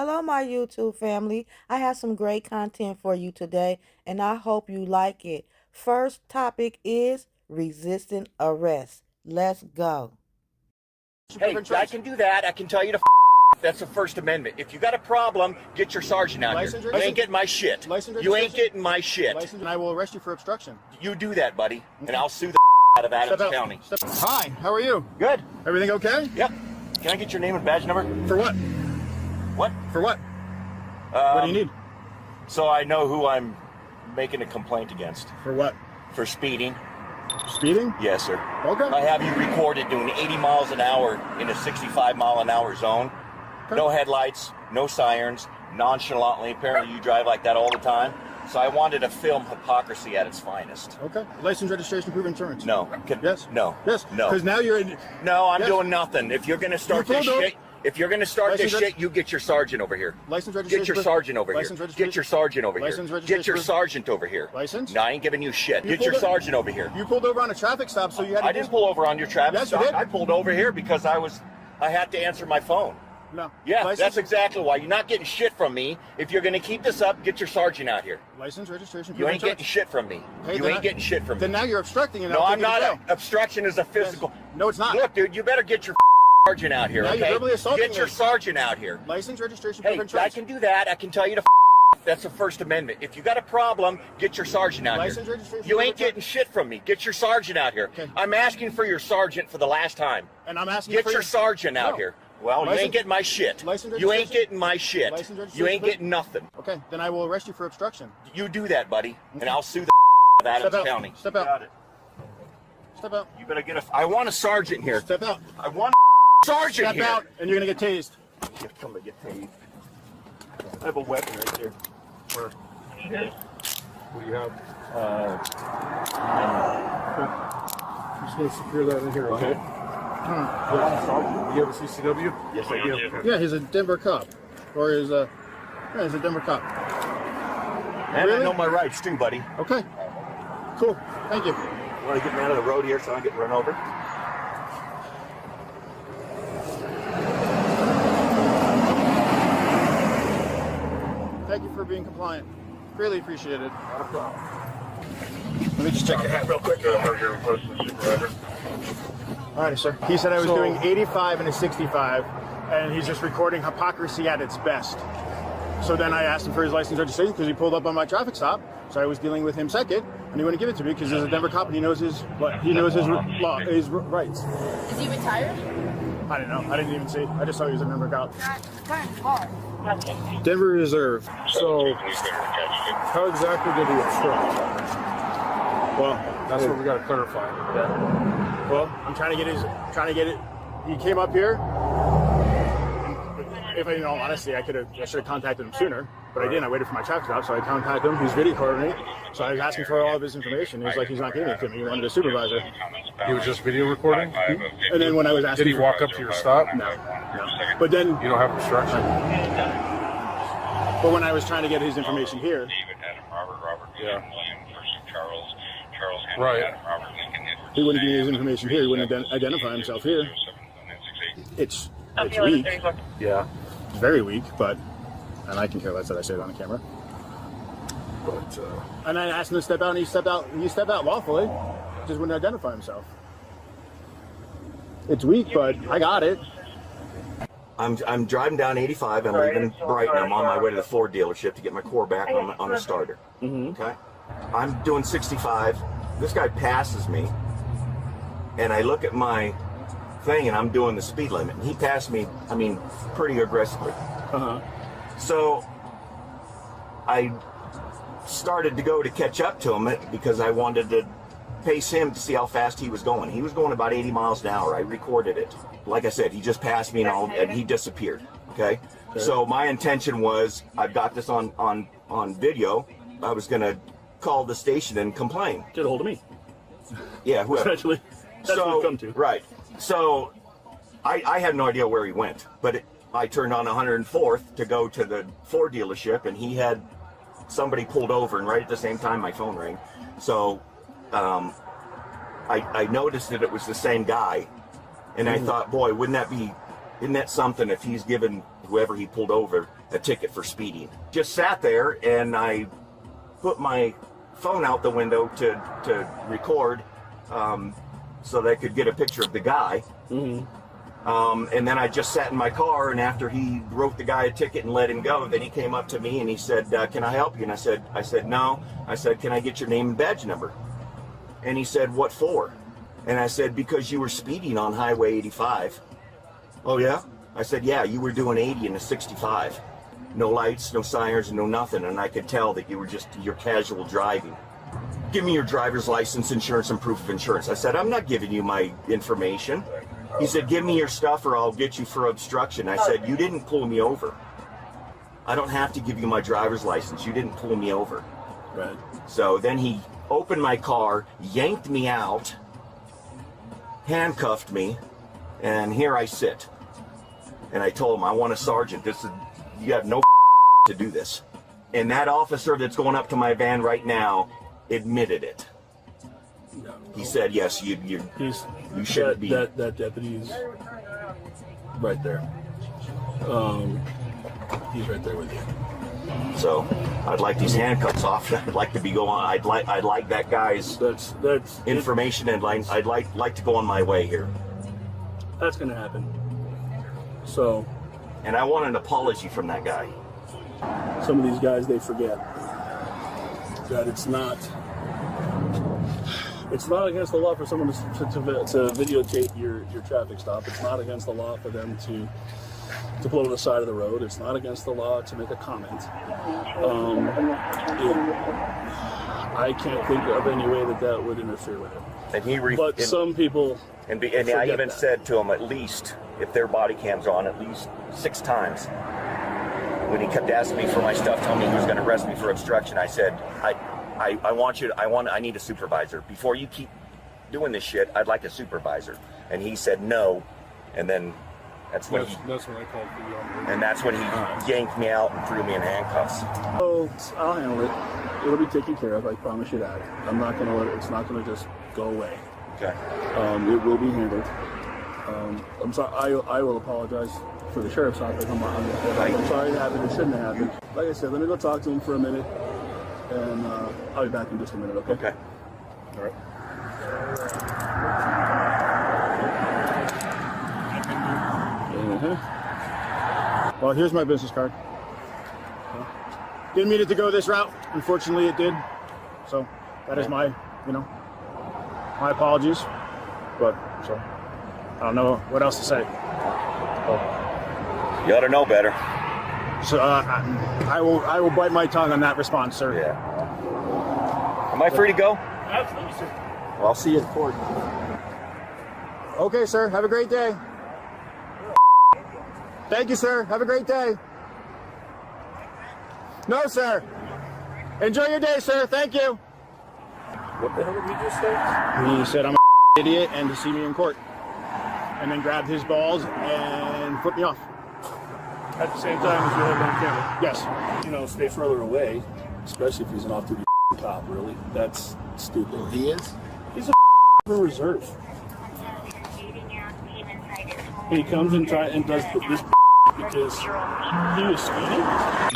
Hello, my YouTube family. I have some great content for you today, and I hope you like it. First topic is resisting arrest. Let's go. Hey, I can do that. I can tell you to that's the First Amendment. If you got a problem, get your sergeant out here. You ain't getting my shit. You ain't getting my shit. And I will arrest you for obstruction. You do that, buddy, and I'll sue the out of Adams County. Hi, how are you? Good. Everything okay? Yep. Can I get your name and badge number? For what? What? For what? What do you need? So I know who I'm making a complaint against. For what? For speeding. Speeding? Yes, sir. Okay. I have you recorded doing 80 miles an hour in a 65-mile-an-hour zone. Okay. No headlights, no sirens, nonchalantly. Apparently you drive like that all the time. So I wanted to film hypocrisy at its finest. Okay. License, registration, proof, insurance. No. Yes. No. Yes. No. Because now you're in. No, I'm Yes. doing nothing. If you're going to start this shit, you get your sergeant over here. License, registration. Get your sergeant over here. License, registration. Get your sergeant over here. License, Get registration. your sergeant over here. License? No, I ain't giving you shit. You Get your pulled o- sergeant over here. You pulled over on a traffic stop, so you had to I didn't pull over on your traffic Yes, you stop. did. I pulled over here because I had to answer my phone. No. Yeah, License, that's exactly why. You're not getting shit from me. If you're going to keep this up, get your sergeant out here. License, registration, proof, You ain't insurance. getting shit from me. Hey, You then ain't getting shit from me. Then now you're obstructing and No, I'm taking you to not. jail. Obstruction is a physical. Yes. No, it's not. Look, dude, you better get your sergeant out here, Now you're okay? verbally assaulting Get your me. sergeant out here. License, registration, Hey, proof, insurance. I can do that. I can tell you to that's the First Amendment. If you got a problem, get your sergeant out License, here. registration, You proof, ain't getting shit from me. Get your sergeant out here. Okay. I'm asking for your sergeant for the last time. And I'm asking Get for your sergeant out No. here. Well, you License- ain't getting my shit. License, You ain't registration- getting my shit. License, You registration, ain't getting nothing. Okay, then I will arrest you for obstruction. You do that, buddy, and I'll sue the of Step Adams out. County. Step out. Got it. Step out. You better get a. I want a sergeant here. Step out. I want a sergeant Step here. out, and you're gonna get tased. You're coming to get tased. I have a weapon right there. Where? What do you have? I'm just going to secure that in here, okay? You have a CCW? Yes, I do. Yeah, he's a Denver cop, or he's a Denver cop. And Really? I know my rights too, buddy. Okay, cool. Thank you. Want to get me out of the road here so I don't get run over? Thank you for being compliant. Greatly appreciated. Not a problem. Let me just check your hat real quick. All right, sir. He said I was So- doing 85 and a 65, and he's just recording hypocrisy at its best. So then I asked him for his license registration because he pulled up on my traffic stop. So I was dealing with him second, and he wouldn't give it to me because he's a Denver cop and he knows his law, his rights. Is he retired? I didn't know. I didn't even see. I just saw he was a Denver cop. Kind of hard. Denver Reserve. So, how exactly did he obstruct? Well, That's what we got to clarify. Well, I'm trying to get it. He came up here. If in all honesty, I should have contacted him sooner, but I didn't. I waited for my traffic stop, so I contacted him. He's video recording me, so I was asking for all of his information. He's like, he's not giving it to me. He wanted a supervisor. He was just video recording? And then when I was asking, Did he walk up to your stop? No. But then, You don't have obstruction? but when I was trying to get his information here, Yeah. Charles Right. he wouldn't give me his information here. He wouldn't identify himself here. It's weak. Yeah. It's very weak, and I can care less that I say it on the camera. But, And I asked him to step out, and he stepped out lawfully, just wouldn't identify himself. It's weak, but I got it. I'm driving down 85. I'm leaving Brighton. I'm on my way to the Ford dealership to get my core back on the starter. Okay. I'm doing 65. This guy passes me, and I look at my thing, and I'm doing the speed limit. And he passed me, I mean, pretty aggressively. So I started to go to catch up to him because I wanted to pace him to see how fast he was going. He was going about 80 miles an hour. I recorded it. Like I said, he just passed me and he disappeared. Okay? So my intention was, I've got this on video. I was going to call the station and complain. Get a hold of me. Yeah, whoever. Essentially, that's what we've come to. Right. So I had no idea where he went, but I turned on 104th to go to the Ford dealership, and he had somebody pulled over, and right at the same time my phone rang. So I noticed that it was the same guy, and I thought, boy, isn't that something if he's given whoever he pulled over a ticket for speeding. Just sat there and I put my phone out the window to record so that I could get a picture of the guy. And then I just sat in my car, and after he wrote the guy a ticket and let him go, then he came up to me and he said, can I help you? And I said, no. I said, can I get your name and badge number? And he said, what for? And I said, because you were speeding on Highway 85. Oh, yeah? I said, yeah, you were doing 80 in a 65. No lights, no sirens, no nothing. And I could tell that you were just your casual driving. Give me your driver's license, insurance, and proof of insurance. I said, I'm not giving you my information. He said, give me your stuff or I'll get you for obstruction. I said, you didn't pull me over. I don't have to give you my driver's license. You didn't pull me over. Right. So then he opened my car, yanked me out, handcuffed me, and here I sit. And I told him, I want a sergeant. You have no to do this. And that officer that's going up to my van right now admitted it. He said, yes, you shouldn't be. That deputy's right there. He's right there with you. So I'd like these handcuffs off. I'd like to be going. I'd like that guy's That's information, and I'd like to go on my way here. That's gonna happen. So, And I want an apology from that guy. some of these guys, they forget that it's not against the law for someone to videotape your traffic stop. It's not against the law for them to pull over the side of the road. It's not against the law to make a comment. I can't think of any way that would interfere with it. And But some people and I forget even that. said to him, at least if their body cams are on, at least 6 times. When he kept asking me for my stuff, telling me he was going to arrest me for obstruction, I said, I need a supervisor. Before you keep doing this shit, I'd like a supervisor. And he said no. And then that's when that's when I called for you. and that's when he yanked me out and threw me in handcuffs. So I'll handle it. It'll be taken care of. I promise you that. I'm not gonna let it. It's not gonna just go away. Okay. It will be handled. I'm sorry. I will apologize for the sheriff's office. I'm sorry it happened. It shouldn't have happened. Like I said, let me go talk to him for a minute, and I'll be back in just a minute. Okay. Okay. All right. Well, here's my business card. Didn't mean it to go this route. Unfortunately, it did. So that is my apologies. But so I don't know what else to say. You ought to know better. So I will bite my tongue on that response, sir. Yeah. Am I free to go? Absolutely, sir. Well, I'll see you in court. Okay, sir. Have a great day. Thank you, sir. Have a great day. No, sir. Enjoy your day, sir. Thank you. What the hell did he just say? He said I'm an idiot and to see me in court. And then grabbed his balls and flipped me off. At the same time as you have on camera. Yes. You know, stay further away, especially if he's an off-duty cop. Really, that's stupid. He is? He's a reserve. He comes and does this because he was speeding.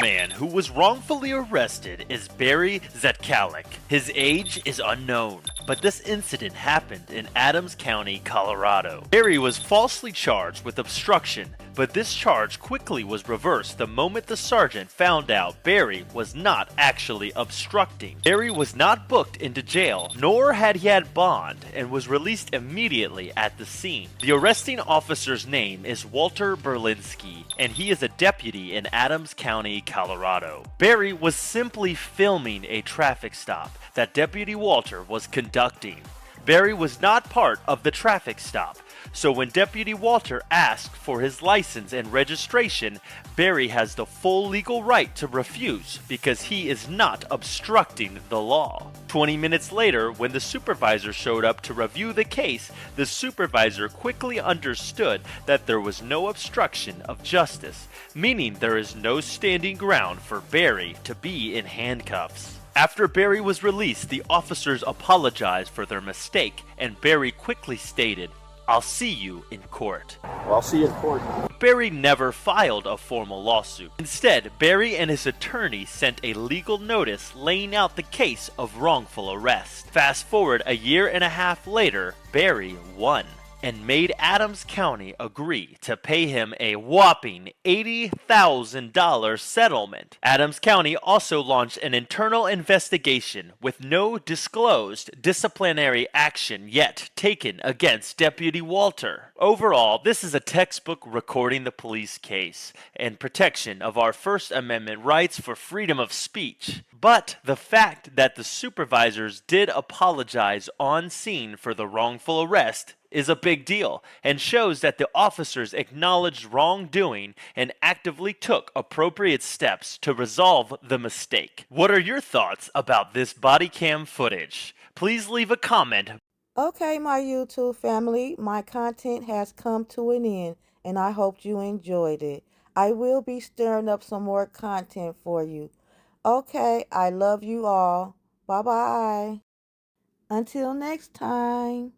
Man who was wrongfully arrested is Barry Zetkalik. His age is unknown, but this incident happened in Adams County, Colorado. Barry was falsely charged with obstruction, but this charge quickly was reversed the moment the sergeant found out Barry was not actually obstructing. Barry was not booked into jail, nor had he had bond, and was released immediately at the scene. The arresting officer's name is Walter Berlinski, and he is a deputy in Adams County, Colorado. Barry was simply filming a traffic stop that Deputy Walter was conducting. Barry was not part of the traffic stop, so when Deputy Walter asked for his license and registration, Barry has the full legal right to refuse because he is not obstructing the law. 20 minutes later, when the supervisor showed up to review the case, the supervisor quickly understood that there was no obstruction of justice, meaning there is no standing ground for Barry to be in handcuffs. After Barry was released, the officers apologized for their mistake, and Barry quickly stated, I'll see you in court. Well, I'll see you in court. Barry never filed a formal lawsuit. Instead, Barry and his attorney sent a legal notice laying out the case of wrongful arrest. Fast forward a year and a half later, Barry won and made Adams County agree to pay him a whopping $80,000 settlement. Adams County also launched an internal investigation with no disclosed disciplinary action yet taken against Deputy Walter. Overall, this is a textbook recording the police case and protection of our First Amendment rights for freedom of speech. But the fact that the supervisors did apologize on scene for the wrongful arrest is a big deal and shows that the officers acknowledged wrongdoing and actively took appropriate steps to resolve the mistake. What are your thoughts about this body cam footage? Please leave a comment. Okay, my YouTube family, my content has come to an end, and I hope you enjoyed it. I will be stirring up some more content for you. Okay, I love you all. Bye-bye. Until next time.